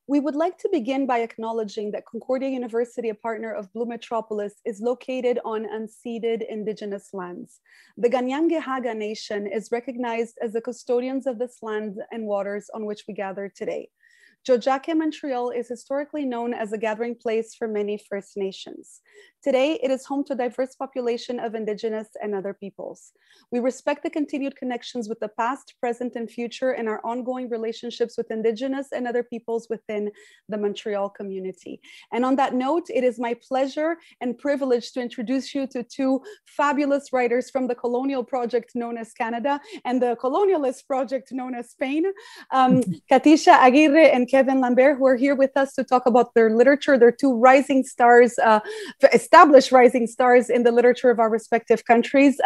We would like to begin by acknowledging that Concordia University, a partner of Blue Metropolis, is located on unceded indigenous lands. The Ganyangehaga Nation is recognized as the custodians of this land and waters on which we gather today. Jojake, Montreal is historically known as a gathering place for many First Nations. Today, it is home to a diverse population of Indigenous and other peoples. We respect the continued connections with the past, present, and future, and our ongoing relationships with Indigenous and other peoples within the Montreal community. And on that note, it is my pleasure and privilege to introduce you to two fabulous writers from the colonial project known as Canada and the colonialist project known as Spain, Katisha Aguirre and Kevin Lambert, who are here with us to talk about their literature. They're two rising stars, established rising stars in the literature of our respective countries.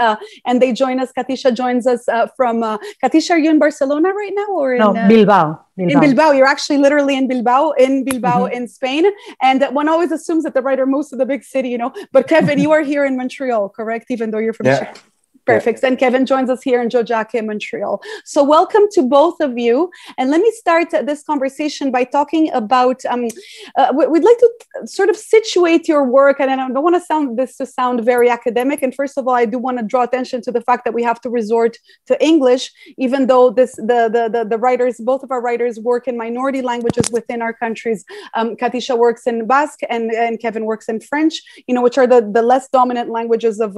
And they join us. Katisha joins us from, Katisha, are you in Barcelona right now? Or in, Bilbao. In Bilbao. You're actually literally in Bilbao, in Spain. And one always assumes that the writer moves to the big city, you know. But Kevin, you are here in Montreal, correct? Even though you're from Chicago. Perfect. And Kevin joins us here in Jojake, Montreal. So welcome to both of you. And let me start this conversation by talking about, we'd like to sort of situate your work. And I don't want to sound very academic. And first of all, I do want to draw attention to the fact that we have to resort to English, even though the writers, both of our writers work in minority languages within our countries. Katisha works in Basque and Kevin works in French, you know, which are the less dominant languages of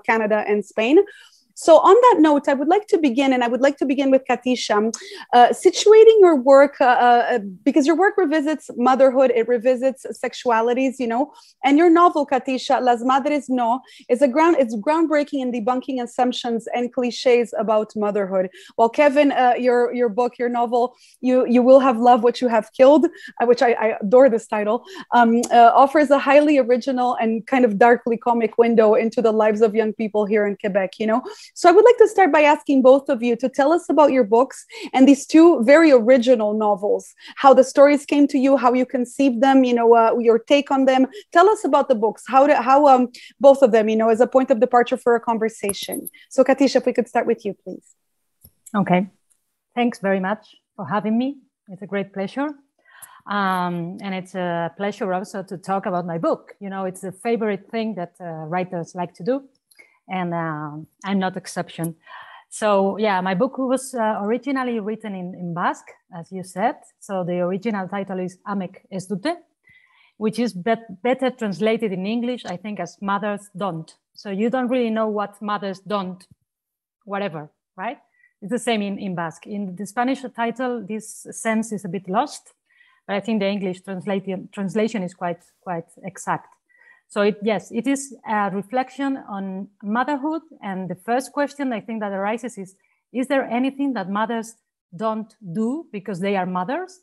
Canada and Spain. So on that note, I would like to begin, and I would like to begin with Katisha, situating your work, because your work revisits motherhood, it revisits sexualities, you know, and your novel, Katisha, Las Madres No, it's groundbreaking in debunking assumptions and cliches about motherhood. While Kevin, your book, your novel, You Will Have Love What You Have Killed, which I adore this title, offers a highly original and kind of darkly comic window into the lives of young people here in Quebec, you know. So I would like to start by asking both of you to tell us about your books and these two very original novels, how the stories came to you, how you conceived them, you know, your take on them. Tell us about the books, how both of them, you know, as a point of departure for a conversation. So Katisha, if we could start with you, please. Okay. Thanks very much for having me. It's a great pleasure. And it's a pleasure also to talk about my book. You know, it's a favorite thing that writers like to do. And I'm not exception. So yeah, my book was originally written in Basque, as you said. So the original title is Amek ez dute, which is better translated in English, I think, as mothers don't. So you don't really know what mothers don't, whatever, right? It's the same in Basque. In the Spanish title, this sense is a bit lost, but I think the English translation is quite exact. So yes, it is a reflection on motherhood. And the first question I think that arises is there anything that mothers don't do because they are mothers?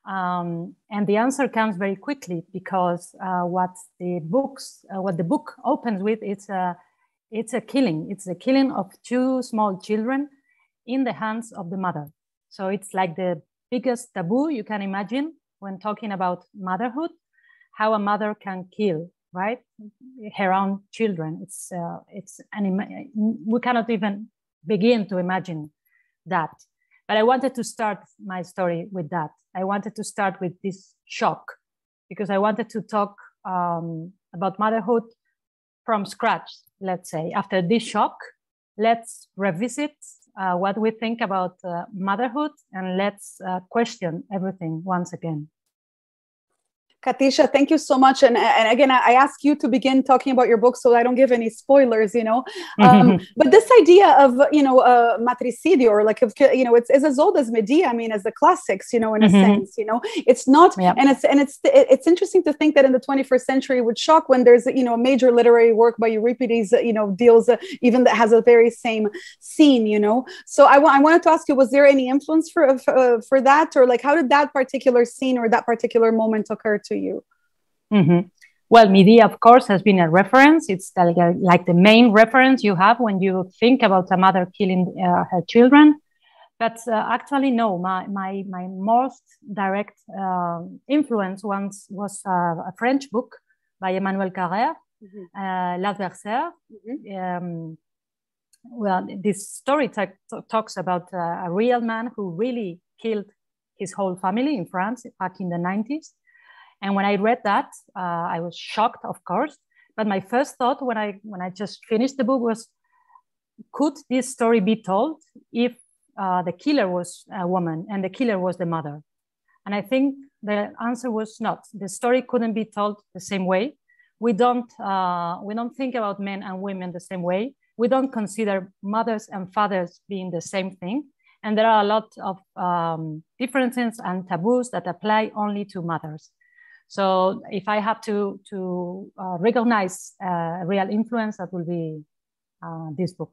And the answer comes very quickly because what the book opens with, it's a killing. It's a killing of two small children in the hands of the mother. So it's like the biggest taboo you can imagine when talking about motherhood, how a mother can kill, right, her own children. We cannot even begin to imagine that. But I wanted to start my story with that. I wanted to start with this shock because I wanted to talk about motherhood from scratch, let's say. After this shock, let's revisit what we think about motherhood and let's question everything once again. Katisha, thank you so much. And again, I ask you to begin talking about your book so I don't give any spoilers, you know. But this idea of, you know, matricidio, or like, you know, it's as old as Medea, I mean, as the classics, you know, in a sense, you know, it's not, and it's interesting to think that in the 21st century it would shock when there's, you know, a major literary work by Euripides, you know, deals even that has a very same scene, you know. So I wanted to ask you, was there any influence for that, or like, how did that particular scene or that particular moment occur to you? Well, Medea, of course, has been a reference. It's like the main reference you have when you think about a mother killing her children. But actually, no, my most direct influence once was a French book by Emmanuel Carrère, L'Adversaire. Well, this story talks about a real man who really killed his whole family in France back in the 90s. And when I read that, I was shocked, of course. But my first thought when I just finished the book was, could this story be told if the killer was a woman and the killer was the mother? And I think the answer was not. The story couldn't be told the same way. We don't think about men and women the same way. We don't consider mothers and fathers being the same thing. And there are a lot of differences and taboos that apply only to mothers. So if I have to recognize a real influence, that will be this book.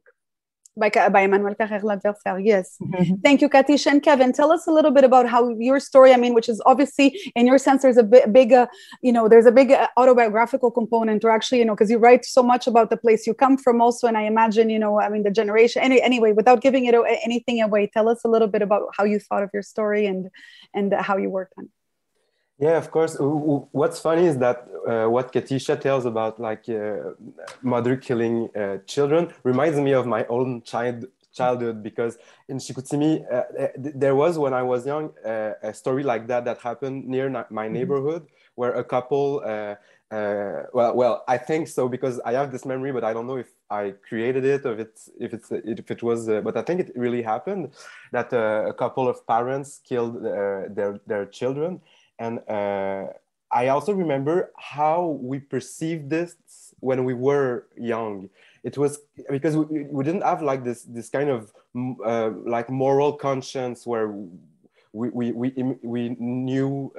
By Emmanuel Carrère L'Adversaire, yes. Thank you, Katisha. And Kevin, tell us a little bit about how your story, I mean, which is obviously, in your sense, there's a big, there's a big autobiographical component, or actually, because you write so much about the place you come from also, and I imagine, the generation, anyway, without giving it anything away, tell us a little bit about how you thought of your story and how you worked on it. Yeah, of course. What's funny is that what Katisha tells about mother killing children reminds me of my own childhood, because in Chicoutimi, there was, when I was young, a story like that happened near my neighborhood, where a couple, well, I think so, because I have this memory, but I don't know if I created it, or if it was, but I think it really happened, that a couple of parents killed their children. And I also remember how we perceived this when we were young. It was because we didn't have like this kind of like moral conscience where we knew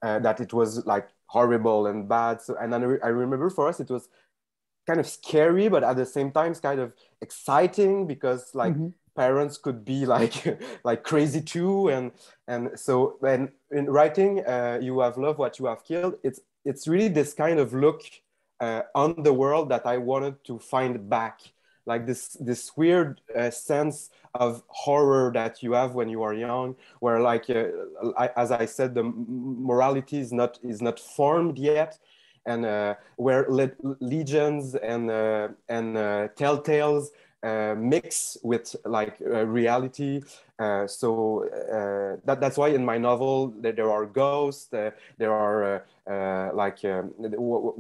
that it was like horrible and bad. So, and I remember for us it was kind of scary, but at the same time it's kind of exciting, because like parents could be like crazy too, and so when in writing You Have Loved What You Have Killed, it's really this kind of look on the world that I wanted to find back, like this weird sense of horror that you have when you are young, where like as I said, the morality is not formed yet, and where legends and telltales mix with like reality. So that's why in my novel there are ghosts, there are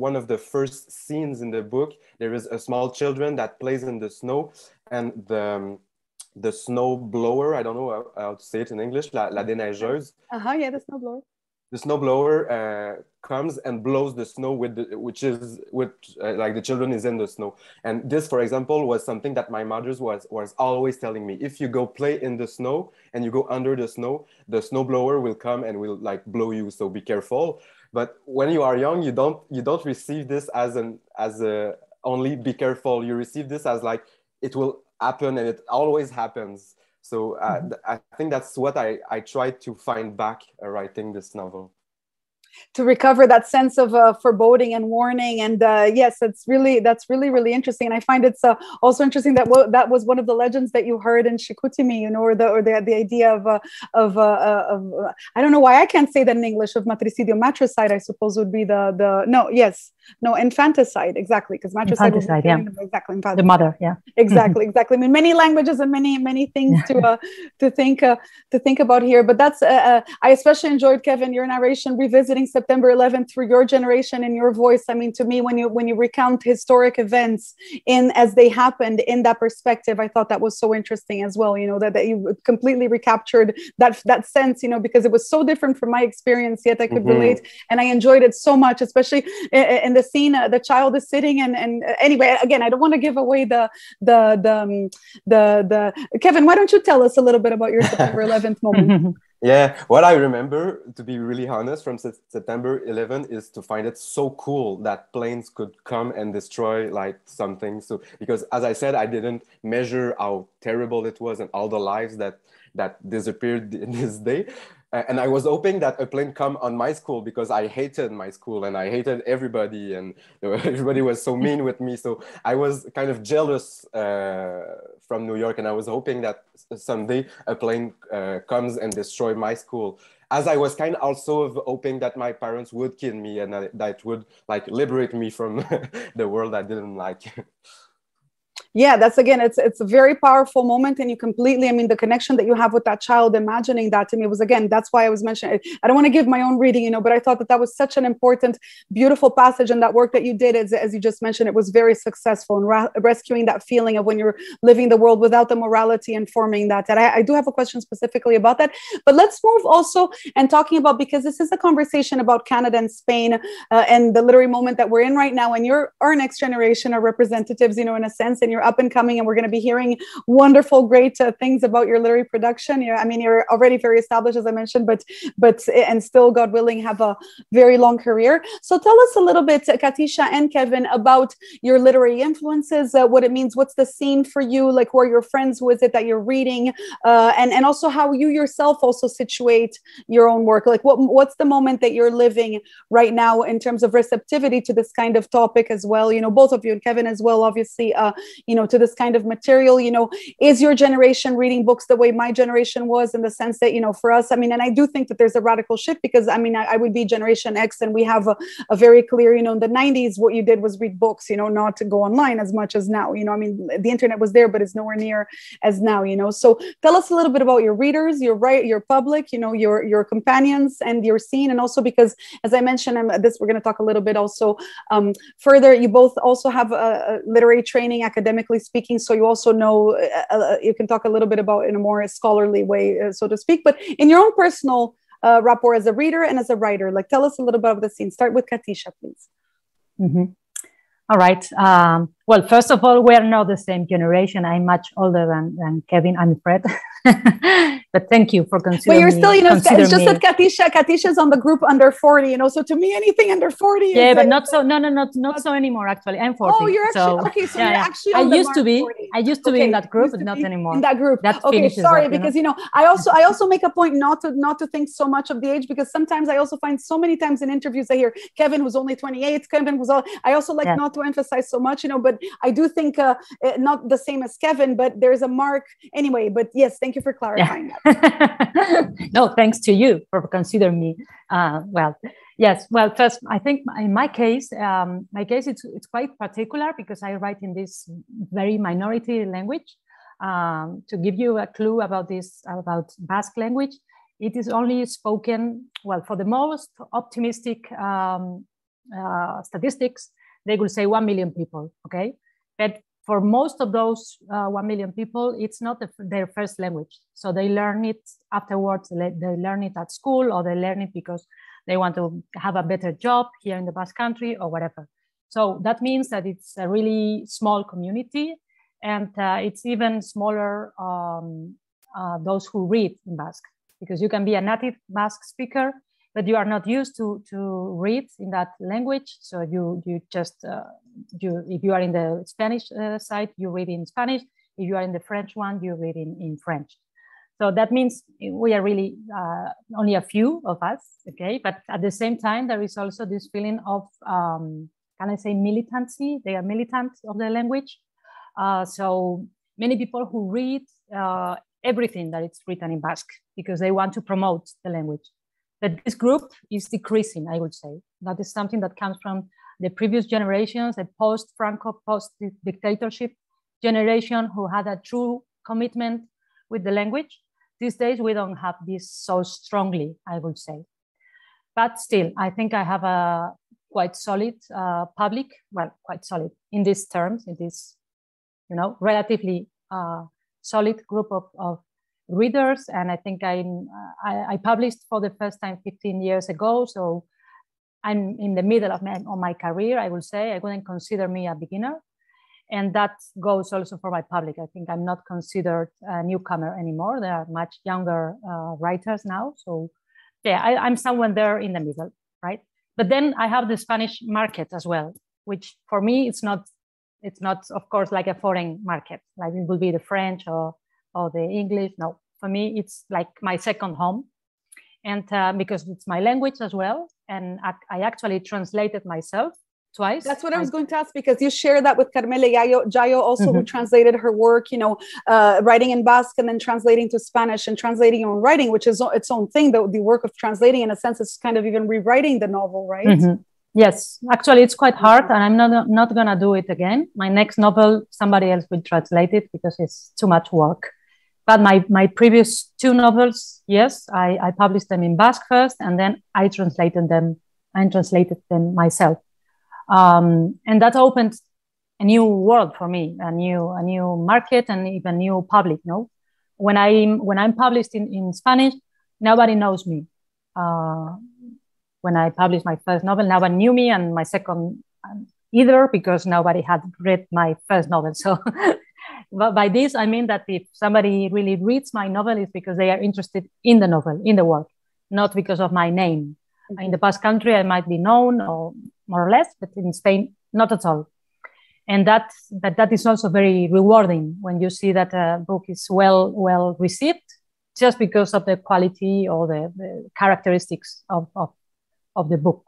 one of the first scenes in the book, there is a small children that plays in the snow, and the snow blower, I don't know how to say it in English, la déneigeuse. Yeah, the snow blower. The snowblower comes and blows the snow like the children is in the snow. And this, for example, was something that my mother was always telling me. If you go play in the snow and you go under the snowblower will come and will like blow you. So be careful. But when you are young, you don't receive this as only be careful. You receive this as like it will happen, and it always happens. So I think that's what I tried to find back writing this novel. To recover that sense of foreboding and warning, and yes, that's really interesting. And I find it's also interesting that that was one of the legends that you heard in Chicoutimi, or the idea of I don't know why I can't say that in English, of matricidio. Matricide, I suppose, would be infanticide, exactly, because matricide was exactly the mother, yeah, exactly. I mean, many languages and many things to think about here. But that's I especially enjoyed, Kevin, your narration revisiting September 11th through your generation and your voice. I mean, to me, when you recount historic events as they happened in that perspective, I thought that was so interesting as well. That you completely recaptured that sense. Because it was so different from my experience, yet I could relate, and I enjoyed it so much, especially in the scene. The child is sitting, and anyway, again, I don't want to give away the Kevin. Why don't you tell us a little bit about your September 11th moment? Yeah, what I remember, to be really honest, from September 11th is to find it so cool that planes could come and destroy like something. So, because as I said, I didn't measure how terrible it was and all the lives that disappeared in this day. And I was hoping that a plane come on my school, because I hated my school and I hated everybody, and everybody was so mean with me. So I was kind of jealous from New York, and I was hoping that someday a plane comes and destroy my school. As I was kind of also hoping that my parents would kill me, and that would like liberate me from the world I didn't like. Yeah, that's again, it's a very powerful moment, and you completely, I mean, the connection that you have with that child, imagining that to me was, again, that's why I was mentioning, I don't want to give my own reading, but I thought that that was such an important, beautiful passage, and that work that you did, as you just mentioned, it was very successful in rescuing that feeling of when you're living the world without the morality and forming that. And I do have a question specifically about that, but let's move also and talking about, because this is a conversation about Canada and Spain and the literary moment that we're in right now, and you're our next generation, our representatives, in a sense, and you're up and coming, and we're going to be hearing wonderful, great things about your literary production. You're already very established, as I mentioned, but and still, God willing, have a very long career. So tell us a little bit, Katisha and Kevin, about your literary influences, what it means, what's the scene for you, like who are your friends, who is it that you're reading, and also how you yourself also situate your own work, like what's the moment that you're living right now in terms of receptivity to this kind of topic as well, both of you, and Kevin as well, obviously, to this kind of material. Is your generation reading books the way my generation was, in the sense that, for us, and I do think that there's a radical shift, because I would be Generation X, and we have a very clear, in the 90s, what you did was read books, not to go online as much as now, the internet was there, but it's nowhere near as now, so tell us a little bit about your readers, your public, your companions, and your scene. And also, because as I mentioned, we're going to talk a little bit also further, you both also have a literary training, academically speaking, so you also know, you can talk a little bit about in a more scholarly way, so to speak, but in your own personal rapport as a reader and as a writer, like tell us a little bit of the scene. Start with Katisha, please. Mm-hmm. All right. Well, first of all, we're not the same generation. I'm much older than Kevin, I'm afraid. But thank you for considering. But you're still, it's just that Katisha's on the group under 40, so to me, anything under 40 is... Yeah, but not so, not so anymore, actually. I'm 40. Oh, you're actually, okay, so you're actually on I used to be in that group, but not anymore. In that group. Okay, sorry, because, I also make a point not to think so much of the age, because sometimes I also find so many times in interviews I hear Kevin was only 28, Kevin was all... I also like not to emphasize so much, but I do think not the same as Kevin, but there's a mark anyway. But yes, thank you for clarifying that. No, thanks to you for considering me. Well, yes. Well, first, I think in my case, it's quite particular, because I write in this very minority language. To give you a clue about Basque language, it is only spoken, well, for the most optimistic statistics, they will say 1 million people, okay? But for most of those 1 million people, it's not their first language. So they learn it afterwards, they learn it at school, or they learn it because they want to have a better job here in the Basque Country or whatever. So that means that it's a really small community, and it's even smaller those who read in Basque, because you can be a native Basque speaker, but you are not used to read in that language. So you just, if you are in the Spanish side, you read in Spanish. If you are in the French one, you read in French. So that means we are really only a few of us, okay? But at the same time, there is also this feeling of, can I say militancy? They are militant of the language. So many people who read everything that is written in Basque, because they want to promote the language. But this group is decreasing, I would say. That is something that comes from the previous generations, the post-Franco, post-dictatorship generation, who had a true commitment with the language. These days, we don't have this so strongly, I would say. But still, I think I have a quite solid public, well, quite solid in these terms, in this, relatively solid group of readers. And I think I published for the first time 15 years ago. So I'm in the middle of my career, I would say. I wouldn't consider me a beginner. And that goes also for my public. I think I'm not considered a newcomer anymore. There are much younger writers now. So yeah, I'm somewhere there in the middle, right? But then I have the Spanish market as well, which for me, it's not, of course, like a foreign market. Like it will be the French or the English. No, for me, it's like my second home. And because it's my language as well. And I actually translated myself twice. That's what I was going to ask, because you share that with Carmela Jayo also, who translated her work, writing in Basque and then translating to Spanish and translating your own writing, which is its own thing. The work of translating, in a sense, is kind of even rewriting the novel, right? Yes, actually, it's quite hard, and I'm not gonna do it again. My next novel, somebody else will translate it because it's too much work. But my previous two novels, yes, I published them in Basque first, and then I translated them myself, and that opened a new world for me, a new market, and even new public. No, when I'm published in Spanish, nobody knows me. When I published my first novel, no one knew me, and my second either, because nobody had read my first novel. So by this, I mean that if somebody really reads my novel, it's because they are interested in the novel, in the work, not because of my name. In the Basque Country, I might be known, or more or less, but in Spain, not at all. And that is also very rewarding when you see that a book is well received, just because of the quality or the characteristics of the book.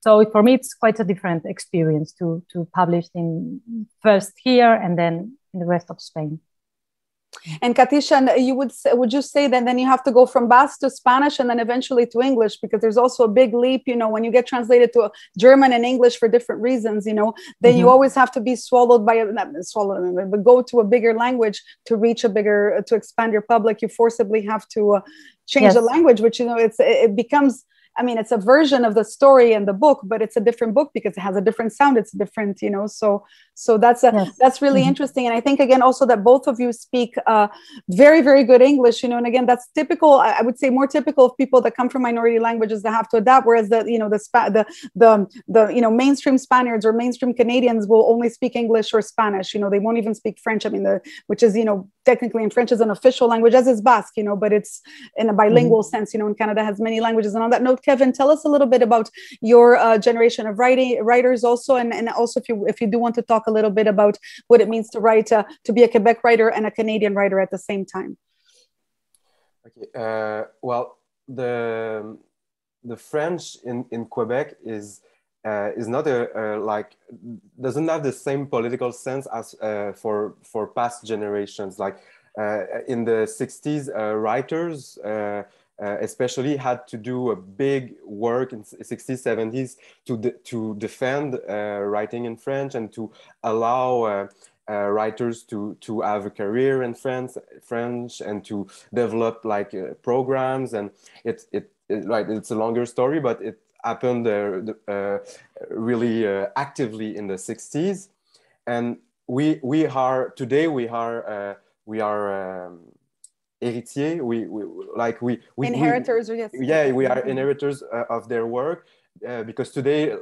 So for me, it's quite a different experience to publish in first here and then in the rest of Spain. And Katisha, would you say that then you have to go from Basque to Spanish and then eventually to English, because there's also a big leap, when you get translated to German and English for different reasons, then you always have to be but go to a bigger language to reach to expand your public. You forcibly have to change the language, which, it becomes, it's a version of the story and the book, but it's a different book because it has a different sound. It's different, so that's really interesting. And I think, again, also that both of you speak very, very good English, and again, that's typical, I would say more typical of people that come from minority languages that have to adapt. Whereas the mainstream Spaniards or mainstream Canadians will only speak English or Spanish, they won't even speak French. Which is, technically in French is an official language, as is Basque, but it's in a bilingual sense, and Canada has many languages. And on that note, Kevin, tell us a little bit about your generation of writers also, and also if you do want to talk a little bit about what it means to write, to be a Quebec writer and a Canadian writer at the same time. Okay. Well, the French in Quebec is not doesn't have the same political sense as for past generations. Like in the 60s, writers especially had to do a big work in 60s, 70s to defend writing in French and to allow writers to have a career in French and to develop programs. And it's a longer story, but it happened really actively in the 60s. And we are héritiers, we inheritors, yes. Yeah, we are inheritors of their work, because today,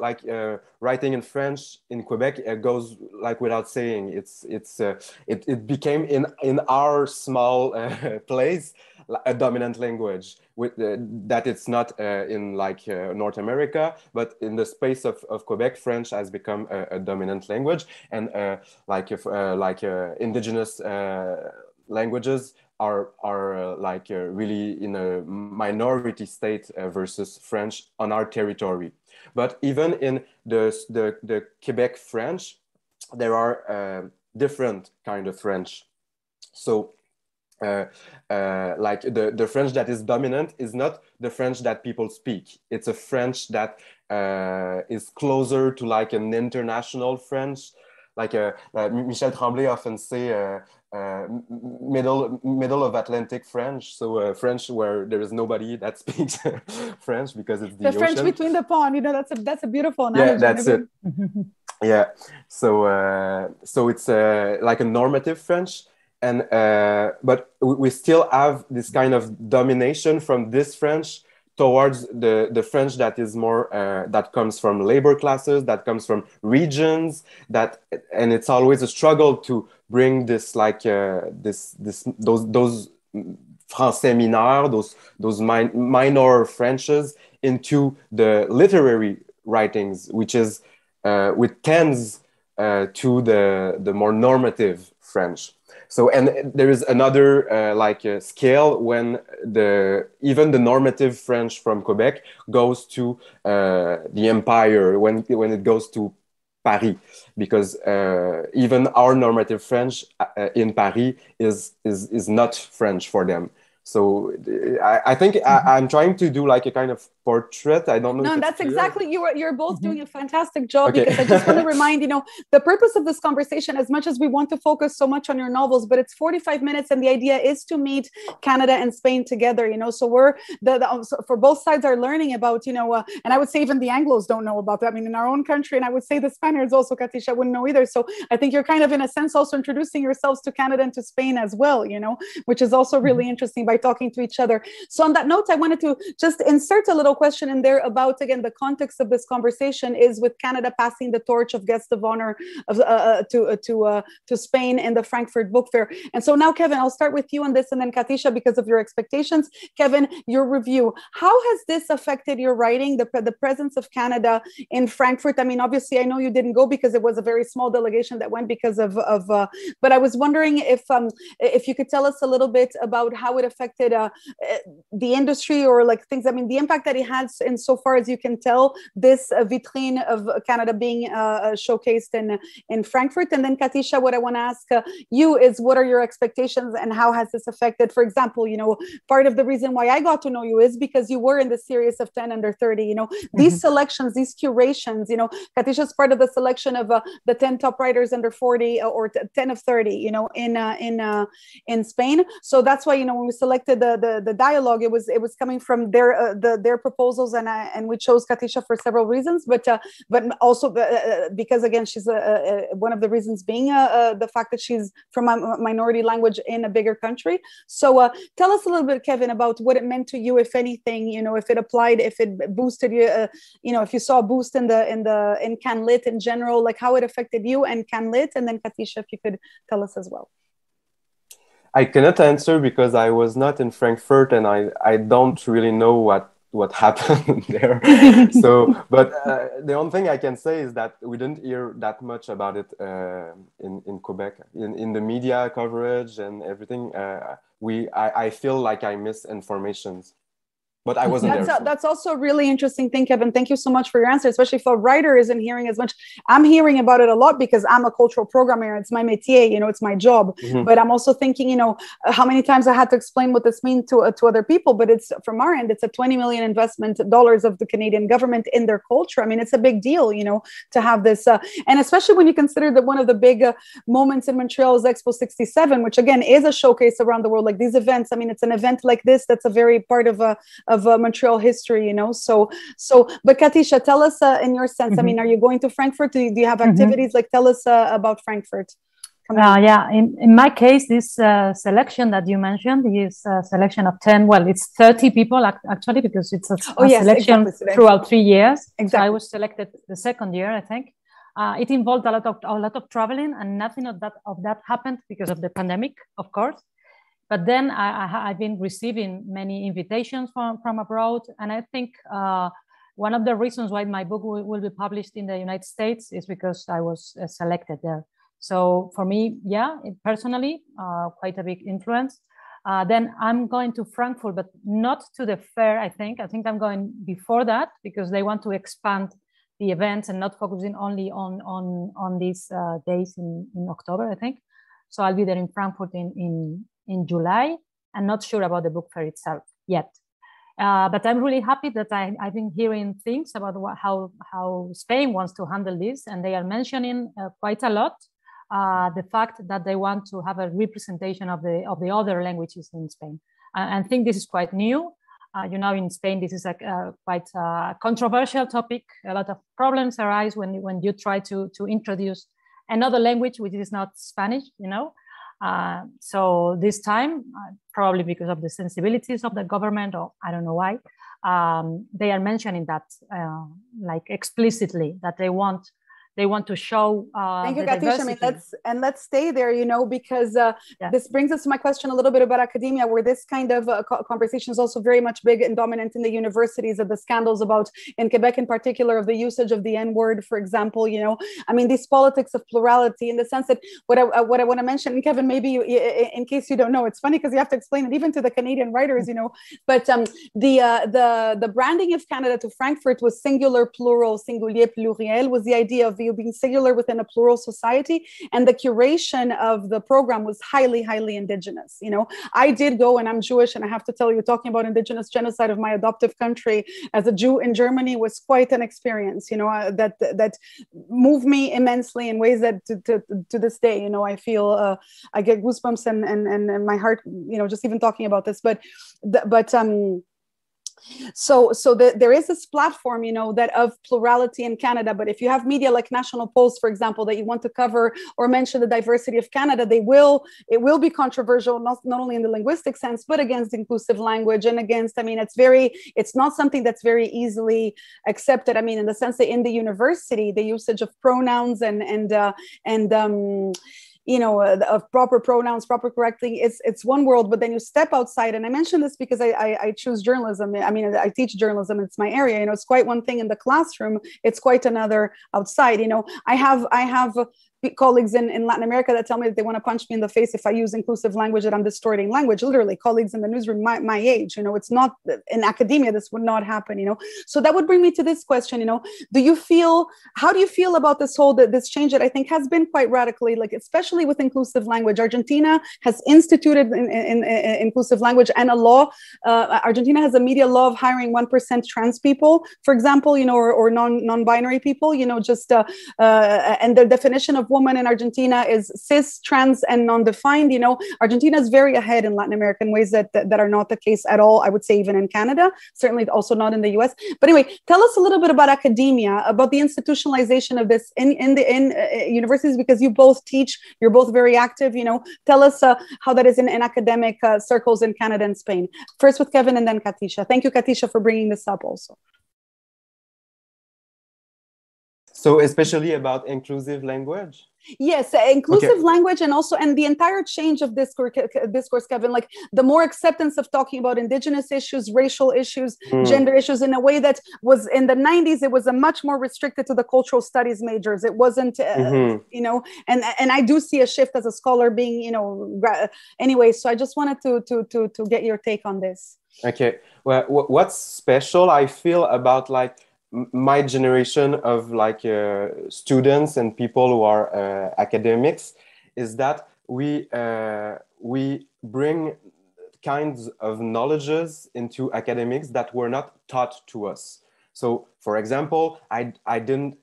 writing in French in Quebec goes without saying. It became in our small place a dominant language, that it's not in North America, but in the space of Quebec, French has become a dominant language, and indigenous languages are really in a minority state versus French on our territory. But even in the Quebec French, there are different kind of French. So the French that is dominant is not the French that people speak. It's a French that is closer to an international French. Michel Tremblay often say middle of Atlantic French, so French where there is nobody that speaks French because it's the ocean. French between the pond, that's a beautiful analogy. Yeah, that's it. Yeah, so it's like a normative French, and but we still have this kind of domination from this French towards the French that is more that comes from labor classes, that comes from regions, and it's always a struggle to bring this those français mineurs, those minor Frenches into the literary writings, which is which tends to the more normative French. So, and there is another scale when even the normative French from Quebec goes to the empire, when it goes to Paris, because even our normative French in Paris is not French for them. So I think I'm trying to do like a kind of portrait. I don't know. No, that's exactly, you're both doing a fantastic job, because I just want to remind, the purpose of this conversation, as much as we want to focus so much on your novels, but it's 45 minutes and the idea is to meet Canada and Spain together, so we're so for both sides are learning about, and I would say even the Anglos don't know about that. I mean, in our own country, and I would say the Spaniards also, Katisha, wouldn't know either. So I think you're kind of in a sense also introducing yourselves to Canada and to Spain as well, which is also really interesting by talking to each other. So on that note, I wanted to just insert a little question in there about, again, the context of this conversation is with Canada passing the torch of guest of honor to Spain in the Frankfurt Book Fair. And so now, Kevin, I'll start with you on this, and then Katisha, because of your expectations. Kevin, your review. How has this affected your writing, the presence of Canada in Frankfurt? I mean, obviously, I know you didn't go because it was a very small delegation that went because of but I was wondering if you could tell us a little bit about how it affected the industry, or like things, I mean, the impact that it has in so far as you can tell, this vitrine of Canada being showcased in Frankfurt. And then Katisha, what I want to ask you is, what are your expectations and how has this affected, for example, part of the reason why I got to know you is because you were in the series of 10 under 30, these selections, these curations, Katisha's part of the selection of the 10 top writers under 40 or 10 of 30, in Spain. So that's why, when we selected the dialogue, it was coming from their proposals, and we chose Katisha for several reasons, but also because, again, she's one of the reasons being the fact that she's from a minority language in a bigger country. So tell us a little bit, Kevin, about what it meant to you, if anything, if it applied, if it boosted you, if you saw a boost in CanLit in general, like how it affected you and CanLit, and then Katisha, if you could tell us as well. I cannot answer because I was not in Frankfurt and I don't really know what happened there. So, but the only thing I can say is that we didn't hear that much about it in Quebec, in the media coverage and everything. I feel like I missed informations. But I wasn't there. That's also a really interesting thing, Kevin. Thank you so much for your answer, especially if a writer isn't hearing as much. I'm hearing about it a lot because I'm a cultural programmer. It's my métier, it's my job. But I'm also thinking, how many times I had to explain what this means to other people. But it's, from our end, it's a $20 million investment dollars of the Canadian government in their culture. I mean, it's a big deal, to have this. And especially when you consider that one of the big moments in Montreal is Expo 67, which again is a showcase around the world. Like these events, I mean, it's an event like this that's a very part of Montreal history, So, but Katisha, tell us in your sense, I mean, are you going to Frankfurt? Do you have activities? Like, tell us about Frankfurt. Yeah, in my case, this selection that you mentioned is a selection of 10, well, it's 30 people actually, because it's a selection throughout 3 years. Exactly. So I was selected the second year, I think. It involved a lot of traveling, and nothing of that happened because of the pandemic, of course. But then I've been receiving many invitations from abroad. And I think one of the reasons why my book will be published in the United States is because I was selected there. So for me, personally, quite a big influence. Then I'm going to Frankfurt, but not to the fair, I think. I think I'm going before that because they want to expand the events and not focusing only on these days in October, I think. So I'll be there in Frankfurt in July. I'm not sure about the book fair itself yet. But I'm really happy that I've been hearing things about how Spain wants to handle this. And they are mentioning quite a lot the fact that they want to have a representation of the other languages in Spain. I think this is quite new. In Spain, this is quite a controversial topic. A lot of problems arise when you try to introduce another language which is not Spanish, So this time, probably because of the sensibilities of the government, or I don't know why, they are mentioning that like explicitly that they want to show thank you, Katisha. I mean, let's stay there, because this brings us to my question a little bit about academia, where this kind of conversation is also very much big and dominant in the universities, of the scandals about, in Quebec in particular, of the usage of the N-word, for example, I mean, these politics of plurality, in the sense that what I want to mention, and Kevin, maybe in case you don't know, it's funny because you have to explain it even to the Canadian writers, but the branding of Canada to Frankfurt was singular, plural, singulier, pluriel, was the idea of, you being singular within a plural society. And the curation of the program was highly, highly indigenous. You know, I did go, and I'm Jewish, and I have to tell you, talking about indigenous genocide of my adoptive country as a Jew in Germany was quite an experience, you know, that moved me immensely in ways that to this day, you know, I feel, I get goosebumps and my heart, you know, just even talking about this, so there is this platform, you know, that of plurality in Canada. But if you have media like National Post, for example, that you want to cover or mention the diversity of Canada, it will be controversial, not only in the linguistic sense, but against inclusive language and against, I mean, it's not something that's very easily accepted. I mean, in the sense that in the university, the usage of pronouns and you know, of proper pronouns, proper correcting, it's one world, but then you step outside. And I mention this because I choose journalism. I mean, I teach journalism, it's my area, you know, it's quite one thing in the classroom, it's quite another outside. You know, I have colleagues in Latin America that tell me that they want to punch me in the face if I use inclusive language, that I'm distorting language. Literally, colleagues in the newsroom my age, you know, it's not in academia, this would not happen, you know. So that would bring me to this question, you know, how do you feel about this change that I think has been quite radically, like, especially with inclusive language? Argentina has instituted in inclusive language and a law. Argentina has a media law of hiring 1% trans people, for example, you know, or non-binary people, you know, just and the definition of woman in Argentina is cis, trans, and non-defined. You know, Argentina is very ahead in Latin America in ways that are not the case at all, I would say, even in Canada, certainly also not in the US. But anyway, tell us a little bit about academia, about the institutionalization of this in universities, because you both teach, you're both very active, you know. Tell us how that is in academic circles in Canada and Spain. First with Kevin and then Katisha. Thank you, Katisha, for bringing this up also. So especially about inclusive language? Yes, inclusive language, and the entire change of discourse, Kevin, like the more acceptance of talking about indigenous issues, racial issues, gender issues, in a way that was in the 90s, it was a much more restricted to the cultural studies majors. It wasn't, you know, and I do see a shift as a scholar being, you know, anyway, so I just wanted to get your take on this. Okay, well, what's special, I feel, about like my generation of like students and people who are academics is that we bring kinds of knowledges into academics that were not taught to us. So, for example, I didn't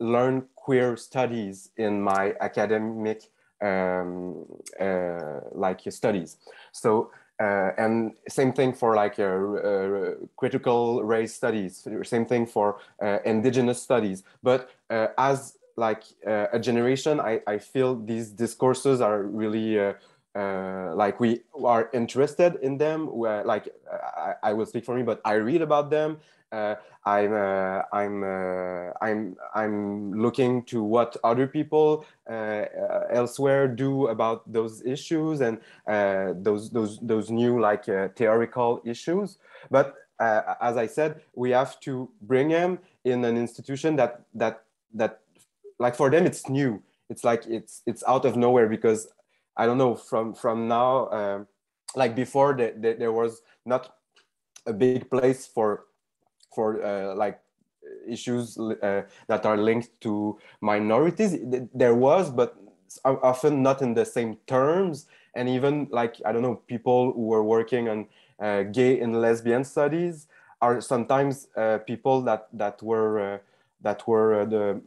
learn queer studies in my academic like studies. So. And same thing for like critical race studies, same thing for indigenous studies. But as like a generation, I feel these discourses are really like we are interested in them. Like I will speak for me, but I read about them. I'm looking to what other people elsewhere do about those issues and those new like theoretical issues. But as I said, we have to bring them in an institution that like for them it's new. It's like it's out of nowhere, because I don't know, from now like before there was not a big place for like issues that are linked to minorities. There was, but often not in the same terms. And even like, I don't know, people who were working on gay and lesbian studies are sometimes people that were the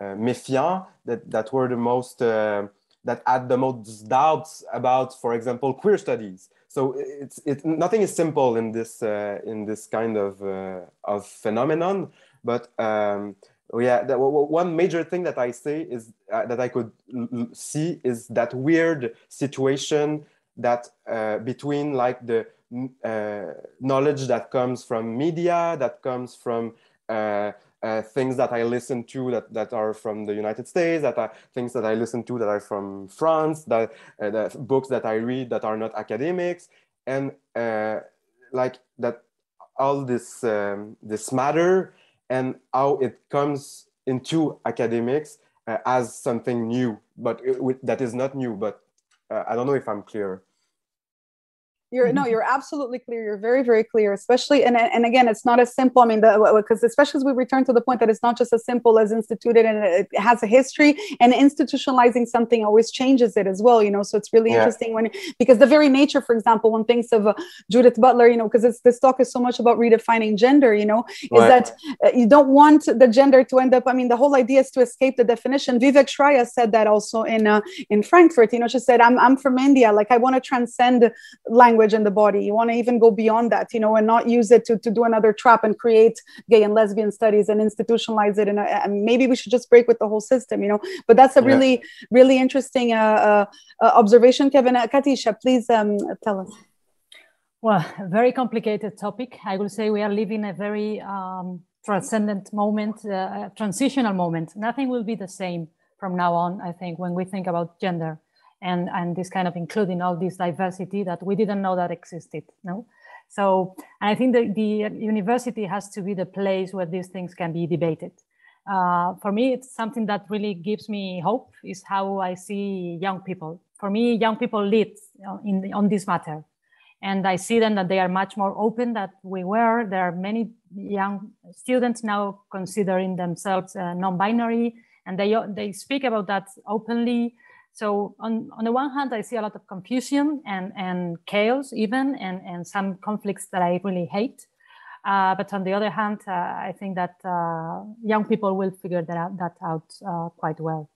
méfiants, that were the most that had the most doubts about, for example, queer studies. So nothing is simple in this kind of phenomenon. But yeah, one major thing that I say is that I could see is that weird situation that between like the knowledge that comes from media, that comes from things that I listen to that are from the United States, that are things that I listen to that are from France, that books that I read that are not academics, and like that all this this matter and how it comes into academics as something new, but that is not new. But I don't know if I'm clear. You're absolutely clear. You're very, very clear, especially, and again, it's not as simple. I mean, because especially as we return to the point that it's not just as simple as instituted and it has a history, and institutionalizing something always changes it as well, so it's really interesting because the very nature, for example, one thinks of Judith Butler, because this talk is so much about redefining gender, is that you don't want the gender to end up, I mean, the whole idea is to escape the definition. Vivek Shraya said that also in Frankfurt, she said, I'm from India, like I want to transcend language in the body. You want to even go beyond that, and not use it to do another trap and create gay and lesbian studies and institutionalize it. And maybe we should just break with the whole system, but that's a really, really interesting observation, Kevin. Katisha, please tell us. Well, a very complicated topic. I will say we are living a very transcendent moment, a transitional moment. Nothing will be the same from now on, I think, when we think about gender. And this kind of including all this diversity that we didn't know that existed, no? So I think that the university has to be the place where these things can be debated. For me, it's something that really gives me hope, is how I see young people. For me, young people lead on this matter. And I see them that they are much more open than we were. There are many young students now considering themselves non-binary, and they speak about that openly. So on the one hand, I see a lot of confusion and chaos even, and some conflicts that I really hate. But on the other hand, I think that young people will figure that out quite well.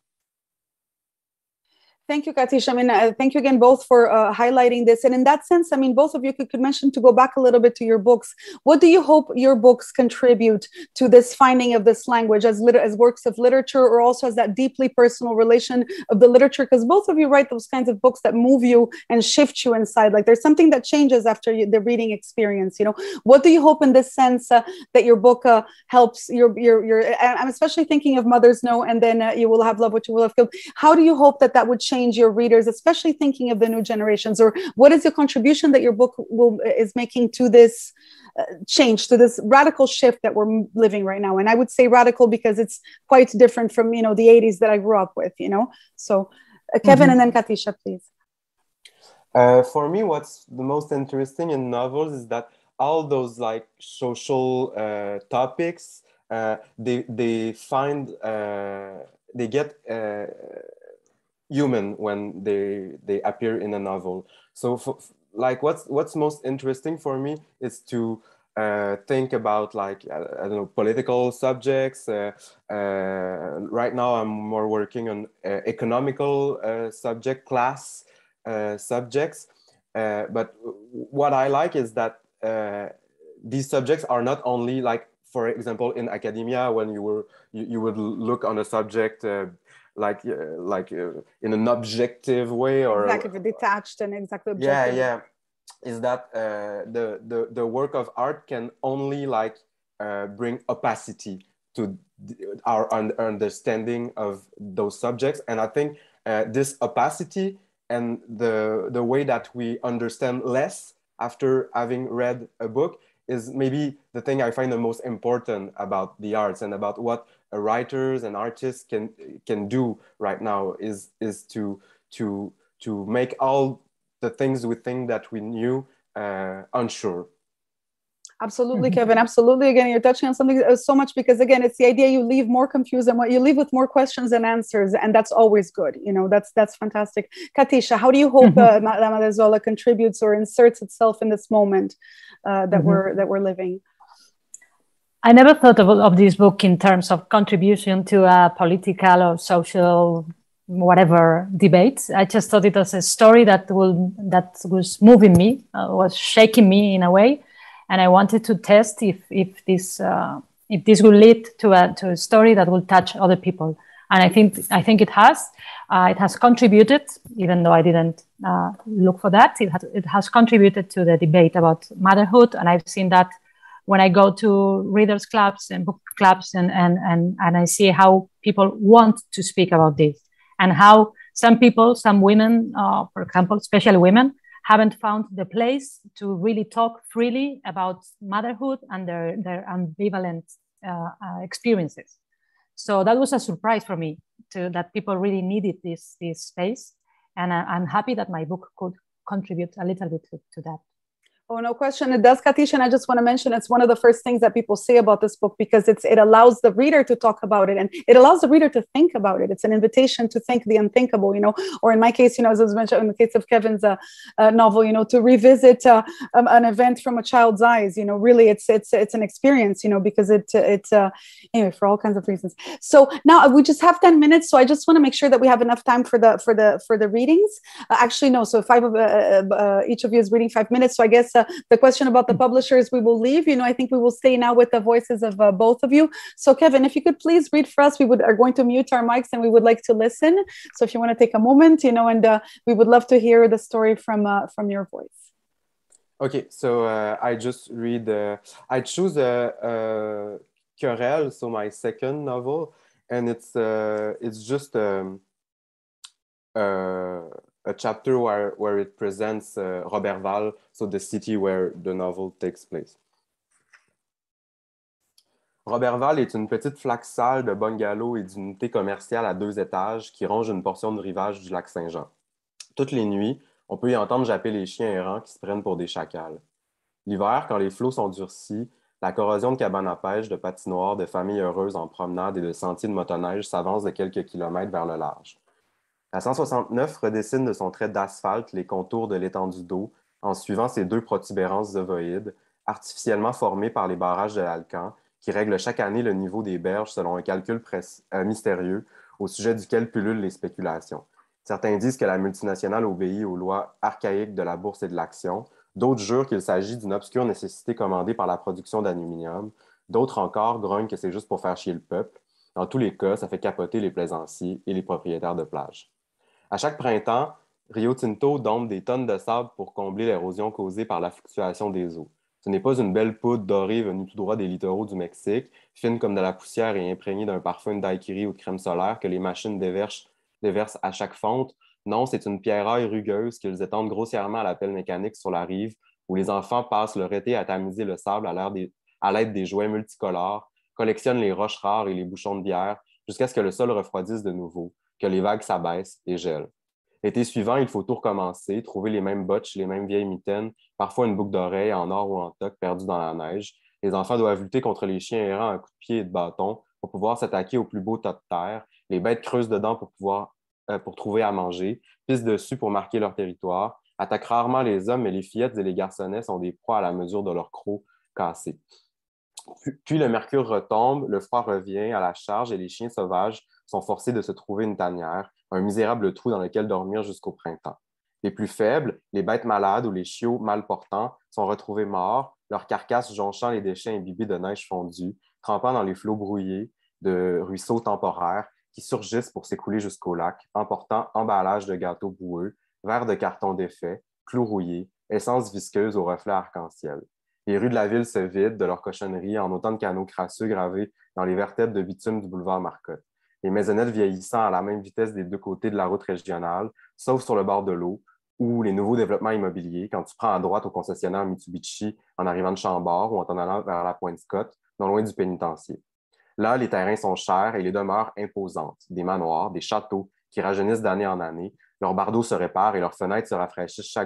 Thank you, Katisha. I mean, thank you again both for highlighting this. And in that sense, I mean, both of you could mention, to go back a little bit to your books. What do you hope your books contribute to this finding of this language as works of literature, or also as that deeply personal relation of the literature? Because both of you write those kinds of books that move you and shift you inside. Like there's something that changes after the reading experience. What do you hope in this sense that your book helps your? I'm especially thinking of Mothers Know, and then You Will Have Love What You Will Have Killed. How do you hope that would change your readers, especially thinking of the new generations? Or what is your contribution that your book is making to this change, to this radical shift that we're living right now? And I would say radical because it's quite different from the 80s that I grew up with. So Kevin, and then Katisha, please. For me, what's the most interesting in novels is that all those like social topics, they find they get human when they appear in a novel. So like what's most interesting for me is to think about, like, I don't know, political subjects. Right now I'm more working on economical class subjects. But what I like is that these subjects are not only, like, for example, in academia, when you would look on a subject like in an objective way, or exactly detached and exactly objective. Yeah. Is that the work of art can only bring opacity to our understanding of those subjects, and I think this opacity and the way that we understand less after having read a book is maybe the thing I find the most important about the arts, and about what writers and artists can do right now is to make all the things we think that we knew unsure. Absolutely, Kevin. Absolutely. Again, you're touching on something so much, because again, it's the idea you leave more confused and you leave with more questions than answers, and that's always good. That's fantastic. Katisha, how do you hope La Madrezola contributes or inserts itself in this moment that we're living? I never thought of this book in terms of contribution to a political or social whatever debate. I just thought it was a story that was moving me, was shaking me in a way. And I wanted to test if this will lead to a story that will touch other people. And I think it has. It has contributed, even though I didn't look for that. It has contributed to the debate about motherhood, and I've seen that when I go to readers' clubs and book clubs, and I see how people want to speak about this, and how some people, some women, for example, especially women, haven't found the place to really talk freely about motherhood and their ambivalent experiences. So that was a surprise for me, that people really needed this space. And I'm happy that my book could contribute a little bit to that. Oh, no question. It does, Katisha. And I just want to mention it's one of the first things that people say about this book because it allows the reader to talk about it and it allows the reader to think about it. It's an invitation to think the unthinkable, or in my case, as I was mentioned, in the case of Kevin's novel, to revisit an event from a child's eyes. Really, it's an experience, because anyway, for all kinds of reasons. So now we just have 10 minutes. So I just want to make sure that we have enough time for the readings. Actually, no. So each of you is reading 5 minutes. So I guess the question about the publishers we will leave. I think we will stay now with the voices of both of you. So Kevin, if you could please read for us, we are going to mute our mics and we would like to listen. So if you want to take a moment, and we would love to hear the story from your voice. Okay, so I just read. I choose Querelle, so my second novel, and it's just a chapter where it presents Roberval, so the city where the novel takes place. Roberval est une petite flaque-salle de bungalows et d'unités commerciales à 2 étages qui ronge une portion de rivage du lac Saint-Jean. Toutes les nuits, on peut y entendre japper les chiens errants qui se prennent pour des chacals. L'hiver, quand les flots sont durcis, la corrosion de cabanes à pêche, de patinoires, de familles heureuses en promenade et de sentiers de motoneige s'avance de quelques kilomètres vers le large. La 169 redessine de son trait d'asphalte les contours de l'étendue d'eau en suivant ses 2 protubérances ovoïdes, artificiellement formées par les barrages de l'Alcan, qui règlent chaque année le niveau des berges selon un calcul mystérieux au sujet duquel pullulent les spéculations. Certains disent que la multinationale obéit aux lois archaïques de la bourse et de l'action, d'autres jurent qu'il s'agit d'une obscure nécessité commandée par la production d'aluminium, d'autres encore grognent que c'est juste pour faire chier le peuple. Dans tous les cas, ça fait capoter les plaisanciers et les propriétaires de plage. À chaque printemps, Rio Tinto dompe des tonnes de sable pour combler l'érosion causée par la fluctuation des eaux. Ce n'est pas une belle poudre dorée venue tout droit des littoraux du Mexique, fine comme de la poussière et imprégnée d'un parfum de daiquiri ou de crème solaire que les machines déversent à chaque fonte. Non, c'est une pierraille rugueuse qu'ils étendent grossièrement à la pelle mécanique sur la rive, où les enfants passent leur été à tamiser le sable à l'aide des jouets multicolores, collectionnent les roches rares et les bouchons de bière, jusqu'à ce que le sol refroidisse de nouveau, que les vagues s'abaissent et gèlent. L'été suivant, il faut tout recommencer, trouver les mêmes botches, les mêmes vieilles mitaines, parfois une boucle d'oreille en or ou en toque perdue dans la neige. Les enfants doivent lutter contre les chiens errants à coups de pied et de bâton pour pouvoir s'attaquer au plus beau tas de terre. Les bêtes creusent dedans pour trouver à manger, pissent dessus pour marquer leur territoire, attaquent rarement les hommes, mais les fillettes et les garçonnets sont des proies à la mesure de leurs crocs cassés. Puis le mercure retombe, le froid revient à la charge et les chiens sauvages sont forcés de se trouver une tanière, un misérable trou dans lequel dormir jusqu'au printemps. Les plus faibles, les bêtes malades ou les chiots mal portants sont retrouvés morts, leurs carcasses jonchant les déchets imbibés de neige fondue, trempant dans les flots brouillés de ruisseaux temporaires qui surgissent pour s'écouler jusqu'au lac, emportant emballage de gâteaux boueux, verres de carton défait, clous rouillés, essence visqueuse au reflet arc-en-ciel. Les rues de la ville se vident de leurs cochonneries en autant de canaux crasseux gravés dans les vertèbres de bitume du boulevard Marcotte. Les maisonnettes vieillissant à la même vitesse des 2 côtés de la route régionale, sauf sur le bord de l'eau, ou les nouveaux développements immobiliers, quand tu prends à droite au concessionnaire Mitsubishi en arrivant de Chambord ou en t'en allant vers la Pointe Scott, non loin du pénitencier. Là, les terrains sont chers et les demeures imposantes, des manoirs, des châteaux qui rajeunissent d'année en année. Leurs bardeaux se réparent et leurs fenêtres se rafraîchissent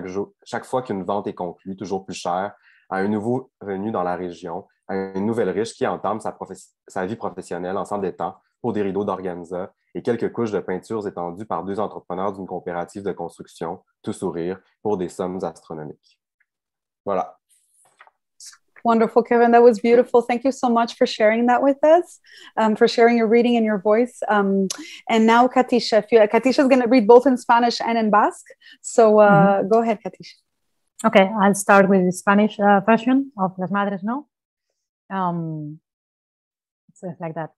chaque fois qu'une vente est conclue, toujours plus chère, à un nouveau venu dans la région, à une nouvelle riche qui entame sa vie professionnelle en s'endettant pour des rideaux d'organza et quelques couches de peintures étendues par 2 entrepreneurs d'une coopérative de construction, tout sourire, pour des sommes astronomiques. Voilà. Wonderful, Kevin. That was beautiful. Thank you so much for sharing that with us, for sharing your reading and your voice. And now, Katisha, Katisha is going to read both in Spanish and in Basque. So go ahead, Katisha. Okay, I'll start with the Spanish version of Las Madres, ¿no? It's like that.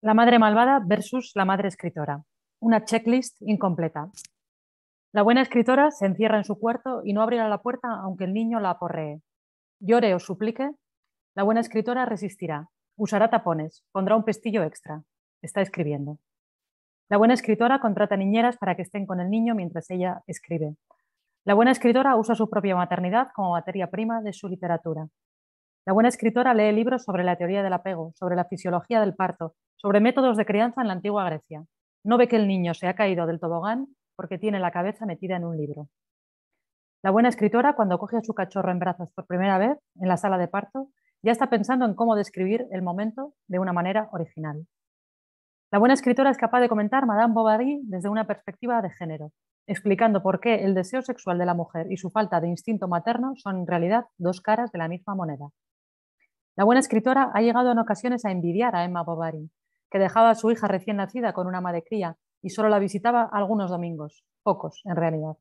La madre malvada versus la madre escritora. Una checklist incompleta. La buena escritora se encierra en su cuarto y no abrirá la puerta aunque el niño la aporree. Llore o suplique, la buena escritora resistirá. Usará tapones, pondrá un pestillo extra. Está escribiendo. La buena escritora contrata niñeras para que estén con el niño mientras ella escribe. La buena escritora usa su propia maternidad como materia prima de su literatura. La buena escritora lee libros sobre la teoría del apego, sobre la fisiología del parto, sobre métodos de crianza en la antigua Grecia. No ve que el niño se ha caído del tobogán porque tiene la cabeza metida en un libro. La buena escritora, cuando coge a su cachorro en brazos por primera vez en la sala de parto, ya está pensando en cómo describir el momento de una manera original. La buena escritora es capaz de comentar Madame Bovary desde una perspectiva de género, explicando por qué el deseo sexual de la mujer y su falta de instinto materno son en realidad dos caras de la misma moneda. La buena escritora ha llegado en ocasiones a envidiar a Emma Bovary, que dejaba a su hija recién nacida con una ama de cría y solo la visitaba algunos domingos, pocos en realidad.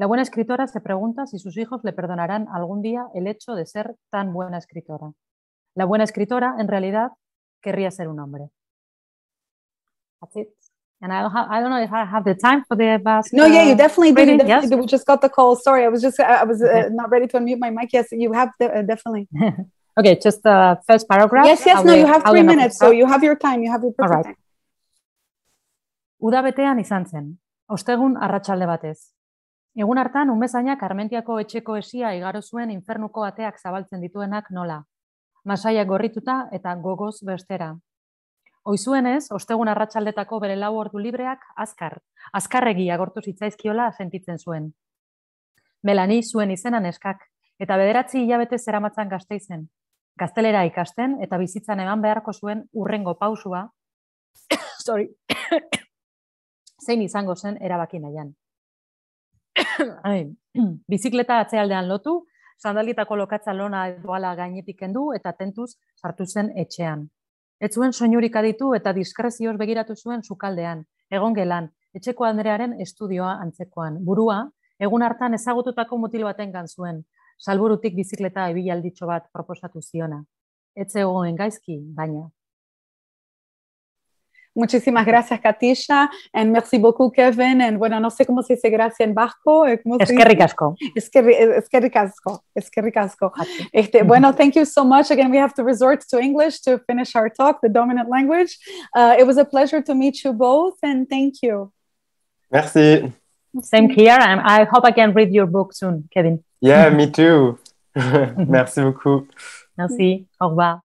La buena escritora se pregunta si sus hijos le perdonarán algún día el hecho de ser tan buena escritora. La buena escritora, en realidad, querría ser un hombre. That's it. And I don't know if I have the time for the best. No, yeah, you definitely do. You definitely yes? do. We just got the call. Sorry, I was not ready to unmute my mic. Yes, you have definitely. Okay, just the first paragraph. Yes, no, you have 3 minutes, so you have your time. You have your perfect time. Uda betean izan zen, ostegun arratsalde batez. Egun hartan, umezainak Armentiako etxeko esia igaro zuen infernuko ateak zabaltzen dituenak nola. Masaiak gorrituta eta gogoz bestera. Oizuenez, ostegun arratsaldetako bere 4 ordu libreak azkarregi agortu zitzaizkiola sentitzen zuen. Melani zuen izena neskak, eta 9 hilabete zeramatzan Gasteizen. Gaztelera ikasten eta bizitzan eman beharko zuen urrengo pausua, zein izango zen erabaki nahian. Bizikleta atzealdean lotu, sandalitako lokatza lona edoala gainetik kendu eta tentuz sartu zen etxean. Ez zuen soinurik aditu eta diskrezioz begiratu zuen sukaldean, egon gelan, etxeko Andrearen estudioa antzekoan. Burua, egun hartan ezagututako mutil batengan zuen, salburutik bizikleta ibilalditxo bat proposatu ziona. Ez zegoen gaizki, baina. Muchísimas gracias, Katisha, and merci beaucoup, Kevin. And bueno, no sé cómo se dice gracias en vasco. Eskerrik asko. Eskerrik asko. Bueno, thank you so much. Again, we have to resort to English to finish our talk, the dominant language. It was a pleasure to meet you both, and thank you. Merci. Same here, and I hope I can read your book soon, Kevin. Yeah, me too. Merci beaucoup. Merci. Au revoir.